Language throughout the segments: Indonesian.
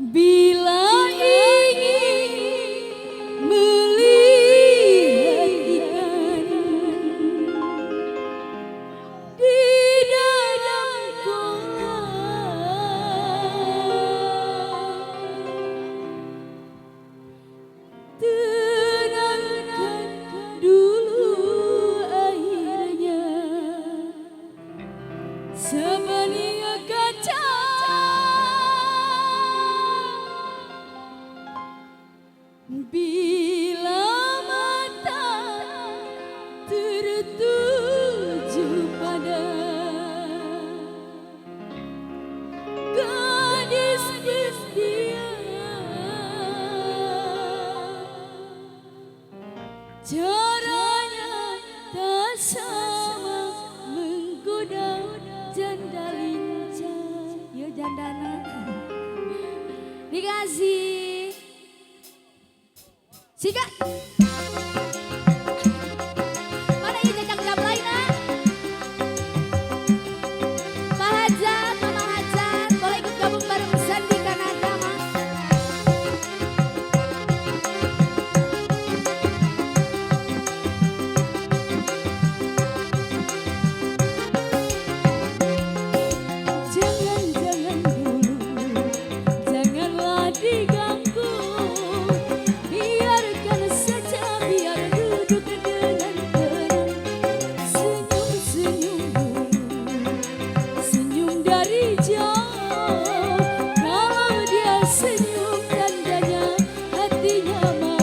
Bila ingin melihat ikan di dalam kolam, tenangkan dulu airnya sebening kaca. Bila mata tertuju pada gadis belia, caranya tak sama menggoda janda lincah. Ya jandana dikasih sikat. Mana ya jajang jam lainnya? Pak Hajat, Mama Hajat, boleh ikut gabung bareng Sandi Kanada, Mas. Jangan dulu, janganlah diganggu. Biarkan saja, biar duduk dengan tenang. Senyum-senyum dulu, senyum dari jauh. Kalau dia senyum, tandanya hatinya mau.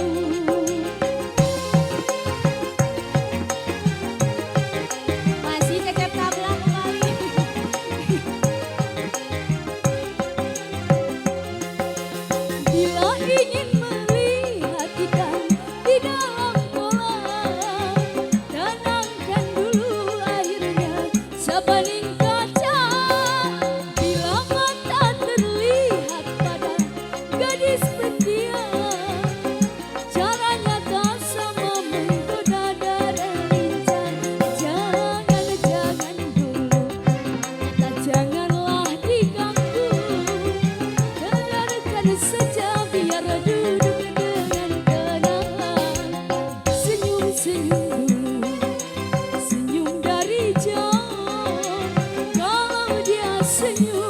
Masih cecep tabla kembali. Bila ingin melihat ikan di dalam kolam, tenangkan dulu airnya sebening kaca. Bila mata terlihat pada gadis belia, caranya tak sama menggoda dada lincah. Jangan dulu, janganlah diganggu. Dengarkan saja, biar duduk dengan tenang. Senyum-senyum dulu, senyum dari jauh. Kalau dia senyum,